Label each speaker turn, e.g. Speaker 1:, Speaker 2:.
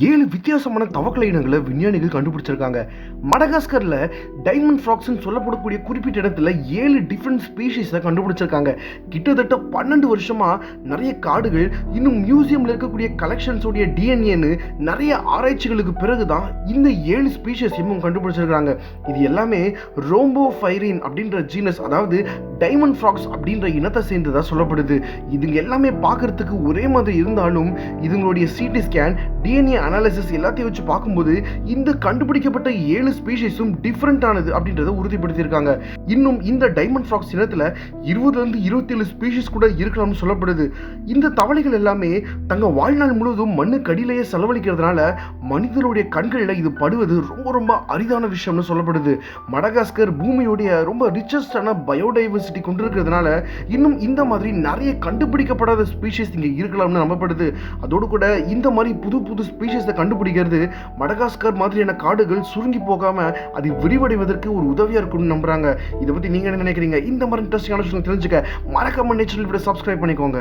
Speaker 1: 7 வித்தியாசமான தவக்கலை இனங்களை விஞ்ஞானிகள் கண்டுபிடிச்சிருக்காங்க. மடகாஸ்கர்ல டைமண்ட் ஃப்ராக்ஸ்னு சொல்லப்படக்கூடிய குறிப்பிட்ட இடத்துல 7 டிஃப்ரெண்ட் ஸ்பீஷீஸை கண்டுபிடிச்சிருக்காங்க. கிட்டத்தட்ட 12 வருஷமா நிறைய காடுகள், இன்னும் மியூசியம்ல இருக்கக்கூடிய கலெக்ஷன்ஸோடைய டிஎன்ஏன்னு நிறைய ஆராய்ச்சிகளுக்கு பிறகுதான் இந்த 7 ஸ்பீஷீஸையும் கண்டுபிடிச்சிருக்காங்க. இது எல்லாமே ரோம்போஃபைரின் அப்படின்ற ஜீனஸ், அதாவது டைமண்ட் ஃப்ராக்ஸ் அப்படின்ற இனத்தை சேர்ந்ததா சொல்லப்படுது. இதுங்க எல்லாமே பார்க்கறதுக்கு ஒரே மாதிரி இருந்தாலும் இதுங்களுடைய சிடி ஸ்கேன், டிஎன்ஏ அனாலிசிஸ் எல்லாத்தையும் வச்சு பார்க்கும்போது இந்த கண்டுபிடிக்கப்பட்ட 7 ஸ்பீஷீஸும் டிஃபரெண்ட் ஆனது அப்படின்றத உறுதிப்படுத்தியிருக்காங்க. இன்னும் இந்த டைமண்ட் ஃப்ராக்ஸ் இனத்துல 20 to 27 ஸ்பீஷீஸ் கூட இருக்கலாம்னு சொல்லப்படுது. இந்த தவளைகள் எல்லாமே தங்க வாழ்நாள் முழுவதும் மண்ணுக்கு அடியிலேயே செலவழிக்கிறதுனால மனிதனுடைய கண்களில் இது படுவது ரொம்ப ரொம்ப அரிதான விஷயம்னு சொல்லப்படுது. மடகாஸ்கர் பூமியோடைய ரொம்ப ரிச்சஸ்டான பயோடைவர்சிட்டி கொண்டிருக்கிறதுனால இன்னும் இந்த மாதிரி நிறைய கண்டுபிடிக்கப்படாத ஸ்பீஷீஸ் இங்கே இருக்கலாம்னு நம்பப்படுது. அதோடு கூட இந்த மாதிரி புது புது ஸ்பீஷீஸை கண்டுபிடிக்கிறது மடகாஸ்கர் மாதிரியான காடுகள் சுருங்கி போகாம அது விரிவடைவதற்கு ஒரு உதவியா இருக்கும்னு நம்புறாங்க. இதை பத்தி நீங்க என்ன நினைக்கிறீங்க? இந்த மாதிரி இன்ட்ரெஸ்டிங்கான விஷயம் தெரிஞ்சுக்க மறக்காம நேச்சுரல் வீடியோ சப்ஸ்கிரைப் பண்ணிக்கோங்க.